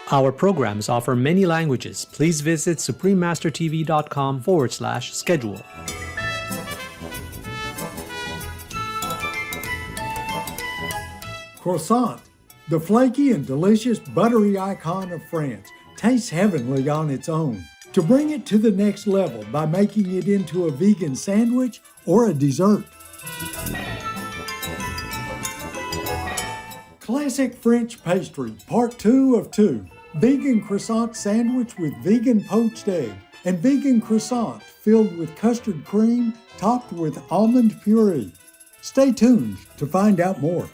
Our programs offer many languages. Please visit suprememastertv.com/schedule. Croissant, the flaky and delicious buttery icon of France, tastes heavenly on its own. To bring it to the next level by making it into a vegan sandwich or a dessert. Classic French pastry, part 2 of 2. Vegan croissant sandwich with vegan poached egg and vegan croissant filled with custard cream topped with almond puree. Stay tuned to find out more.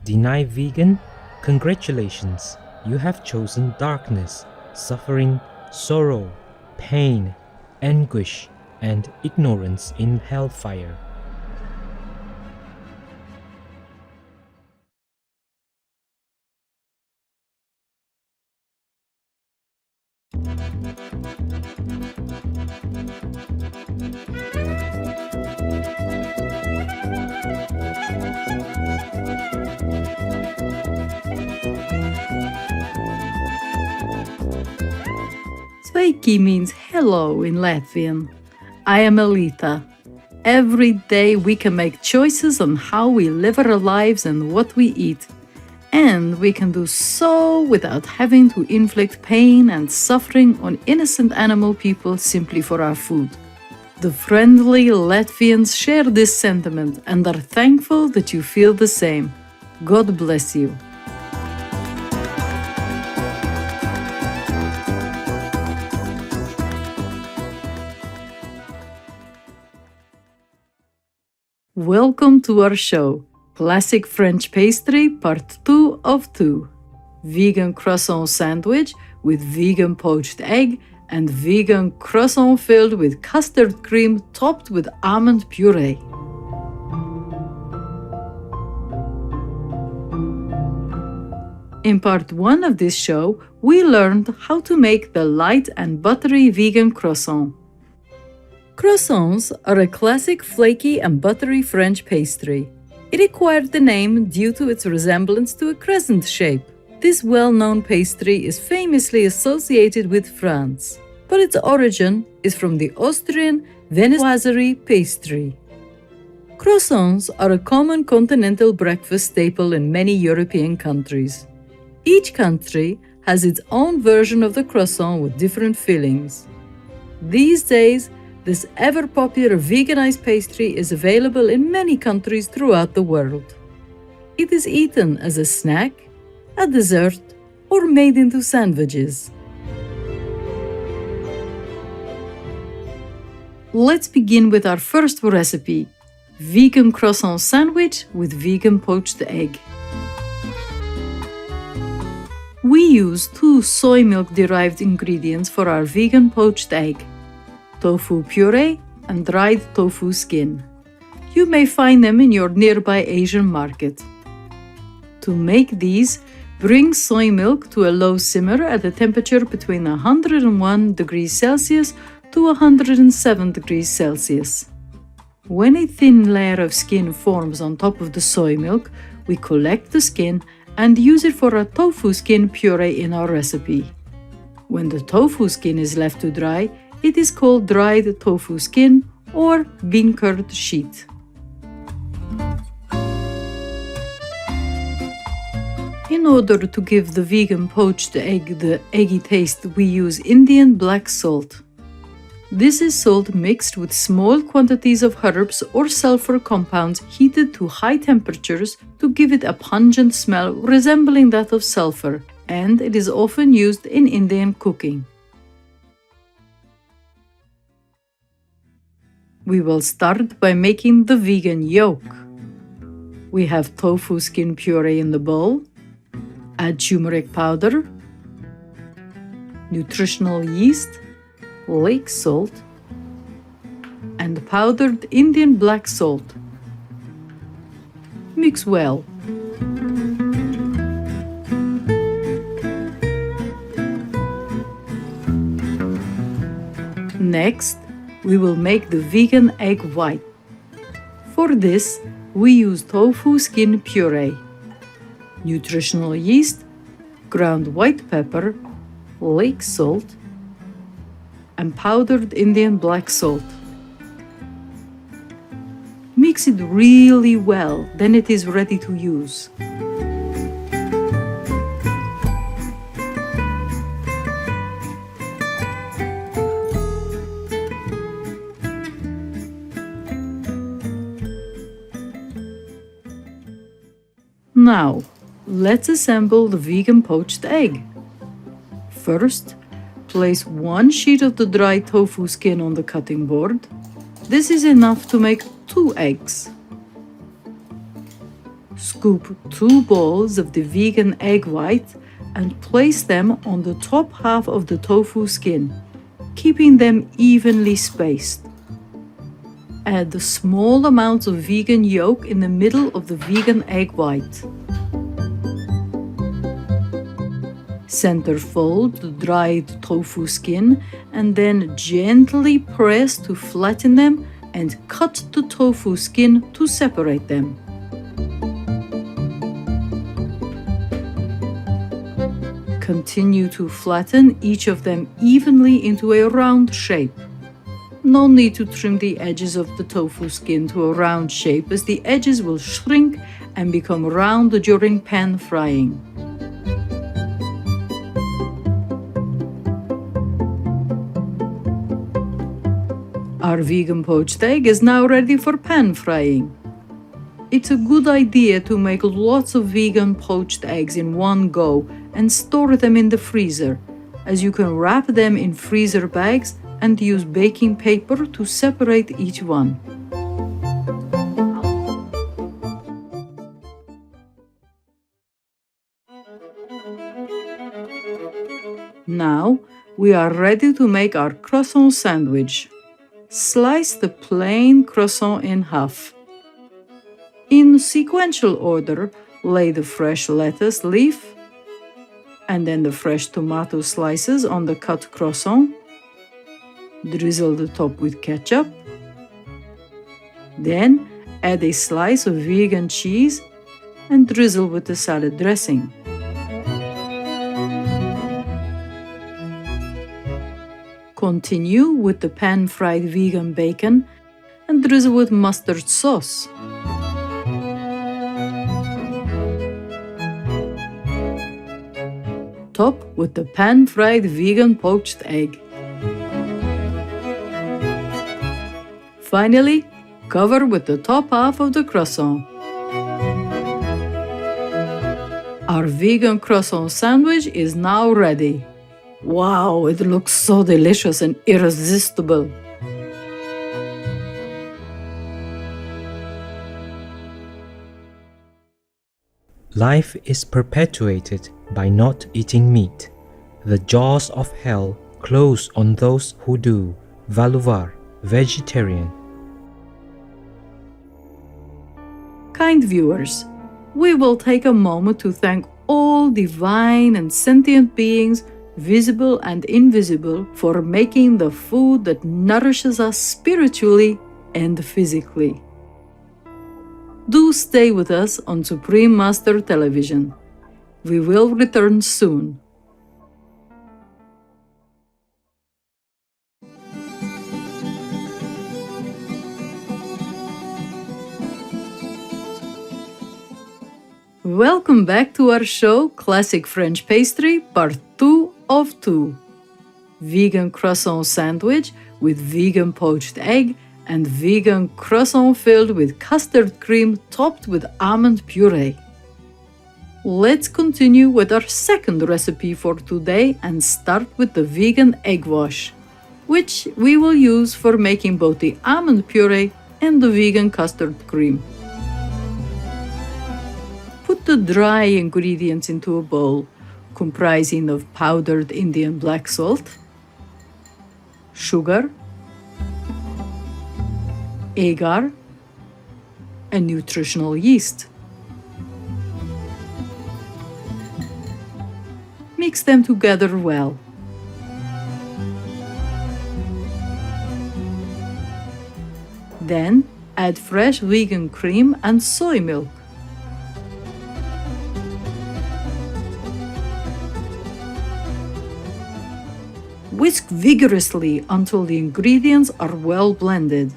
Deny vegan? Congratulations, you have chosen darkness, suffering, sorrow, pain, anguish, and ignorance in hellfire. Sveiki means hello in Latvian. I am Elita. Every day we can make choices on how we live our lives and what we eat. And we can do so without having to inflict pain and suffering on innocent animal people simply for our food. The friendly Latvians share this sentiment and are thankful that you feel the same. God bless you. Welcome to our show, Classic French Pastry Part 2 of 2. Vegan Croissant Sandwich with vegan poached egg and vegan croissant filled with custard cream topped with almond puree. In part 1 of this show, we learned how to make the light and buttery vegan croissant. Croissants are a classic flaky and buttery French pastry. It acquired the name due to its resemblance to a crescent shape. This well-known pastry is famously associated with France, but its origin is from the Austrian viennoiserie pastry. Croissants are a common continental breakfast staple in many European countries. Each country has its own version of the croissant with different fillings. These days, this ever-popular veganized pastry is available in many countries throughout the world. It is eaten as a snack, a dessert, or made into sandwiches. Let's begin with our first recipe, vegan croissant sandwich with vegan poached egg. We use 2 soy milk-derived ingredients for our vegan poached egg: tofu puree and dried tofu skin. You may find them in your nearby Asian market. To make these, bring soy milk to a low simmer at a temperature between 101 degrees Celsius to 107 degrees Celsius. When a thin layer of skin forms on top of the soy milk, we collect the skin and use it for a tofu skin puree in our recipe. When the tofu skin is left to dry, it is called dried tofu skin or bean curd sheet. In order to give the vegan poached egg the eggy taste, we use Indian black salt. This is salt mixed with small quantities of herbs or sulfur compounds heated to high temperatures to give it a pungent smell resembling that of sulfur, and it is often used in Indian cooking. We will start by making the vegan yolk. We have tofu skin puree in the bowl. Add turmeric powder, nutritional yeast, lake salt, and powdered Indian black salt. Mix well. Next, we will make the vegan egg white. For this, we use tofu skin puree, nutritional yeast, ground white pepper, lake salt, and powdered Indian black salt. Mix it really well, then it is ready to use. Now, let's assemble the vegan poached egg. First, place one sheet of the dry tofu skin on the cutting board. This is enough to make 2 eggs. Scoop 2 balls of the vegan egg white and place them on the top half of the tofu skin, keeping them evenly spaced. Add the small amounts of vegan yolk in the middle of the vegan egg white. Center fold the dried tofu skin and then gently press to flatten them and cut the tofu skin to separate them. Continue to flatten each of them evenly into a round shape. No need to trim the edges of the tofu skin to a round shape, as the edges will shrink and become round during pan frying. Our vegan poached egg is now ready for pan frying. It's a good idea to make lots of vegan poached eggs in one go and store them in the freezer, as you can wrap them in freezer bags and use baking paper to separate each one. Now we are ready to make our croissant sandwich. Slice the plain croissant in half. In sequential order, lay the fresh lettuce leaf and then the fresh tomato slices on the cut croissant. Drizzle the top with ketchup. Then add a slice of vegan cheese and drizzle with the salad dressing. Continue with the pan-fried vegan bacon and drizzle with mustard sauce. Top with the pan-fried vegan poached egg. Finally, cover with the top half of the croissant. Our vegan croissant sandwich is now ready. Wow, it looks so delicious and irresistible. Life is perpetuated by not eating meat. The jaws of hell close on those who do. Valuvar, vegetarian. Kind viewers, we will take a moment to thank all divine and sentient beings, visible and invisible, for making the food that nourishes us spiritually and physically. Do stay with us on Supreme Master Television. We will return soon. Welcome back to our show, Classic French Pastry, Part 2 of 2. Vegan croissant sandwich with vegan poached egg and vegan croissant filled with custard cream topped with almond puree. Let's continue with our second recipe for today and start with the vegan egg wash, which we will use for making both the almond puree and the vegan custard cream. Put the dry ingredients into a bowl comprising of powdered Indian black salt, sugar, agar, and nutritional yeast. Mix them together well. Then Add fresh vegan cream and soy milk. Whisk vigorously until the ingredients are well blended.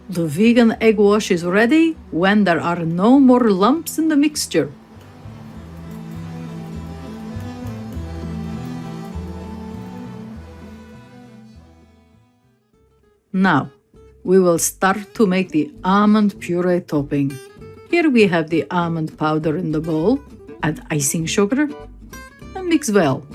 The vegan egg wash is ready when there are no more lumps in the mixture. Now, we will start to make the almond puree topping. Here we have the almond powder in the bowl. Add icing sugar and mix well.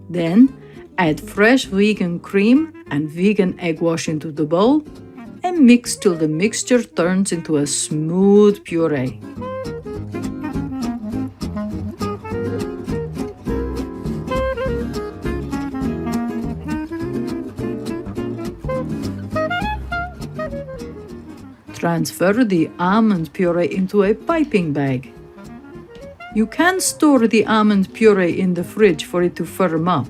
Then, add fresh vegan cream and vegan egg wash into the bowl and mix till the mixture turns into a smooth puree. Transfer the almond puree into a piping bag. You can store the almond puree in the fridge for it to firm up.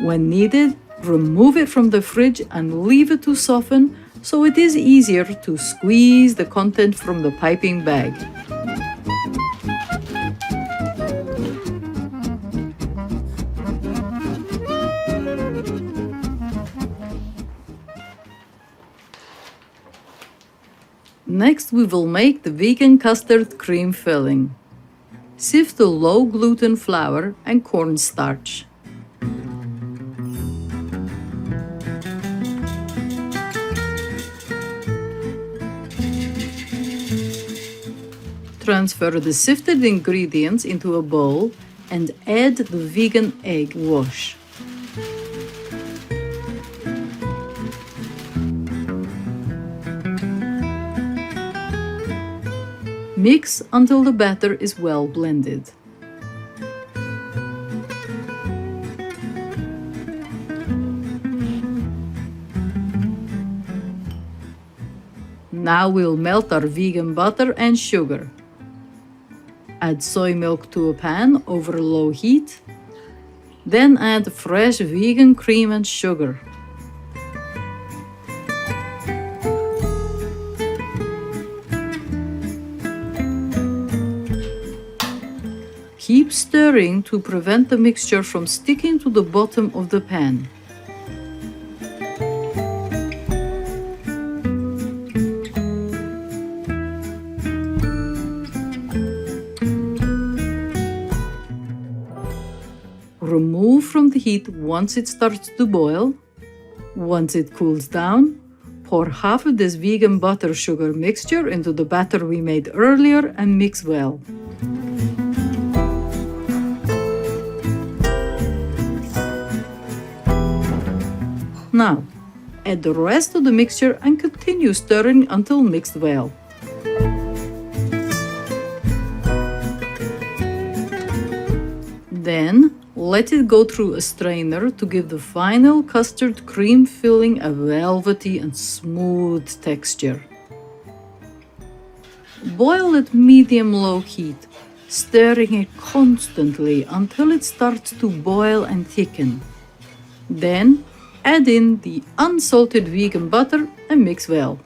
When needed, remove it from the fridge and leave it to soften so it is easier to squeeze the content from the piping bag. Next, we will make the vegan custard cream filling. Sift the low-gluten flour and cornstarch. Transfer the sifted ingredients into a bowl and add the vegan egg wash. Mix until the batter is well blended. Now we'll melt our vegan butter and sugar. Add soy milk to a pan over low heat. Then add fresh vegan cream and sugar. Keep stirring to prevent the mixture from sticking to the bottom of the pan. Remove from the heat once it starts to boil. Once it cools down, pour half of this vegan butter sugar mixture into the batter we made earlier and mix well. Now, add the rest of the mixture and continue stirring until mixed well. Then, let it go through a strainer to give the final custard cream filling a velvety and smooth texture. Boil at medium-low heat, stirring it constantly until it starts to boil and thicken. Then, add in the unsalted vegan butter and mix well.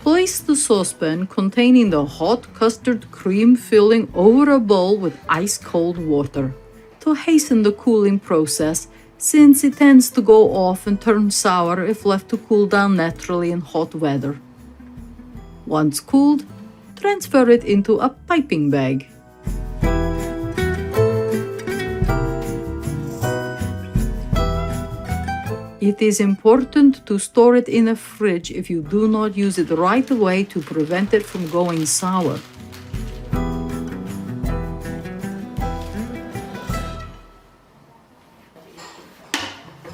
Place the saucepan containing the hot custard cream filling over a bowl with ice-cold water to hasten the cooling process, since it tends to go off and turn sour if left to cool down naturally in hot weather. Once cooled, transfer it into a piping bag. It is important to store it in a fridge if you do not use it right away to prevent it from going sour.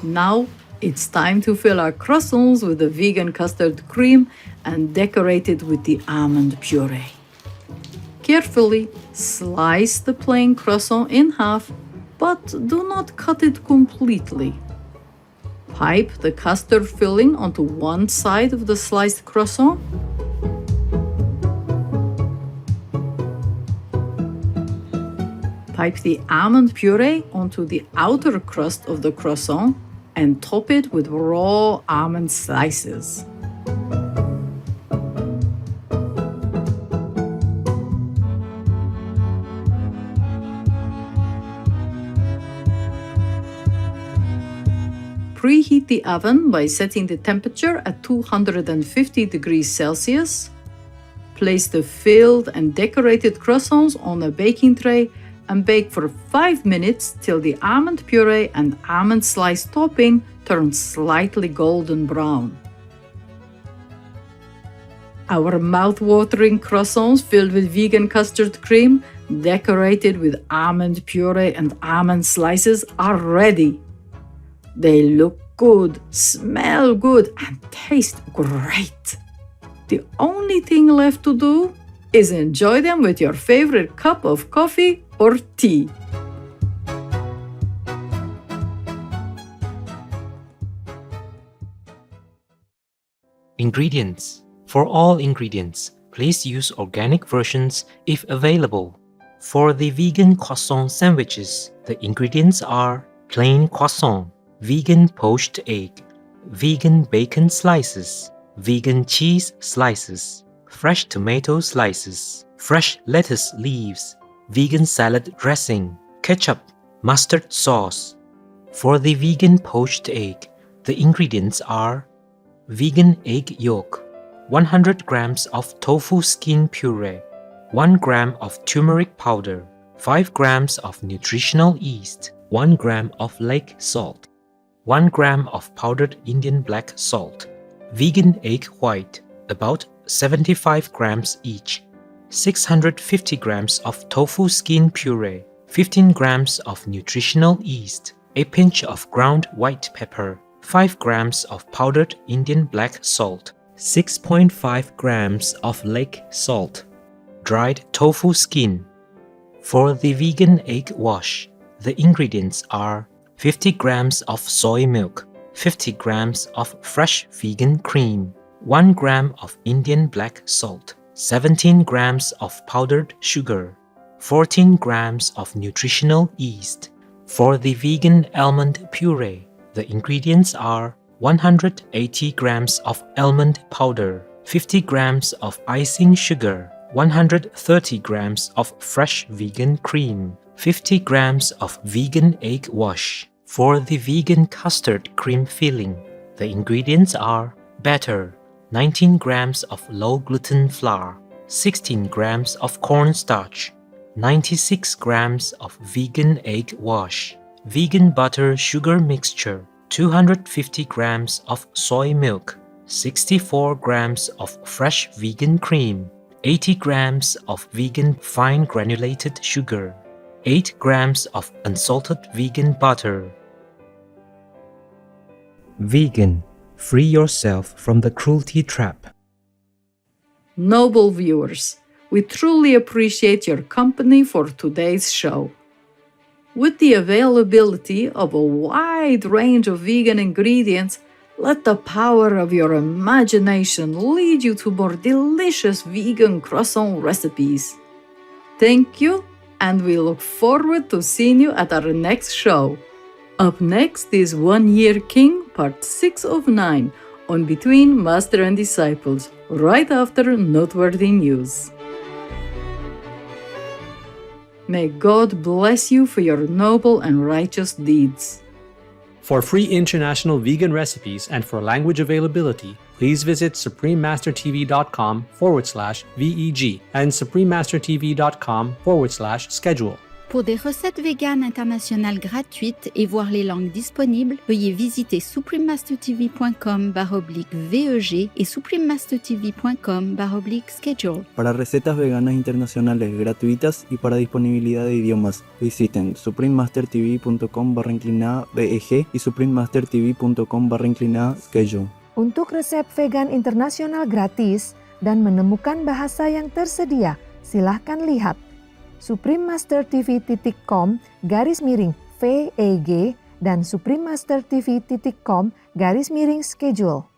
Now it's time to fill our croissants with the vegan custard cream and decorate it with the almond puree. Carefully slice the plain croissant in half, but do not cut it completely. Pipe the custard filling onto one side of the sliced croissant. Pipe the almond puree onto the outer crust of the croissant and top it with raw almond slices. Preheat the oven by setting the temperature at 250 degrees Celsius. Place the filled and decorated croissants on a baking tray and bake for 5 minutes till the almond puree and almond slice topping turn slightly golden brown. Our mouth-watering croissants filled with vegan custard cream, decorated with almond puree and almond slices, are ready. They look good, smell good, and taste great. The only thing left to do is enjoy them with your favorite cup of coffee or tea. Ingredients. For all ingredients, please use organic versions if available. For the vegan croissant sandwiches, the ingredients are plain croissant, vegan poached egg, vegan bacon slices, vegan cheese slices, fresh tomato slices, fresh lettuce leaves, vegan salad dressing, ketchup, mustard sauce. For the vegan poached egg, the ingredients are vegan egg yolk, 100 grams of tofu skin puree, 1 gram of turmeric powder, 5 grams of nutritional yeast, 1 gram of lake salt, 1 gram of powdered Indian black salt, vegan egg white, about 75 grams each, 650 grams of tofu skin puree, 15 grams of nutritional yeast, a pinch of ground white pepper, 5 grams of powdered Indian black salt, 6.5 grams of lake salt, dried tofu skin. For the vegan egg wash, the ingredients are 50 grams of soy milk, 50 grams of fresh vegan cream, 1 gram of Indian black salt, 17 grams of powdered sugar, 14 grams of nutritional yeast. For the vegan almond puree, the ingredients are 180 grams of almond powder, 50 grams of icing sugar, 130 grams of fresh vegan cream, 50 grams of vegan egg wash. For the vegan custard cream filling, the ingredients are batter, 19 grams of low-gluten flour, 16 grams of cornstarch, 96 grams of vegan egg wash, vegan butter sugar mixture, 250 grams of soy milk, 64 grams of fresh vegan cream, 80 grams of vegan fine granulated sugar, 8 grams of unsalted vegan butter. Vegan. Free yourself from the cruelty trap. Noble viewers, we truly appreciate your company for today's show. With the availability of a wide range of vegan ingredients, let the power of your imagination lead you to more delicious vegan croissant recipes. Thank you, and we look forward to seeing you at our next show. Up next is One Year King, Part 6 of 9, on Between Master and Disciples, right after Noteworthy News. May God bless you for your noble and righteous deeds. For free international vegan recipes and for language availability, please visit suprememastertv.com/VEG and suprememastertv.com/schedule. Pour des recettes véganes internationales gratuites et voir les langues disponibles, veuillez visiter suprememastertv.com/VEG et suprememastertv.com/schedule. Para recetas veganas internacionales gratuitas y para disponibilidad de idiomas, visiten suprememastertv.com/VEG y suprememastertv.com/schedule. Untuk resep vegan internasional gratis dan menemukan bahasa yang tersedia, silahkan lihat suprememastertv.com/VEG dan suprememastertv.com/schedule.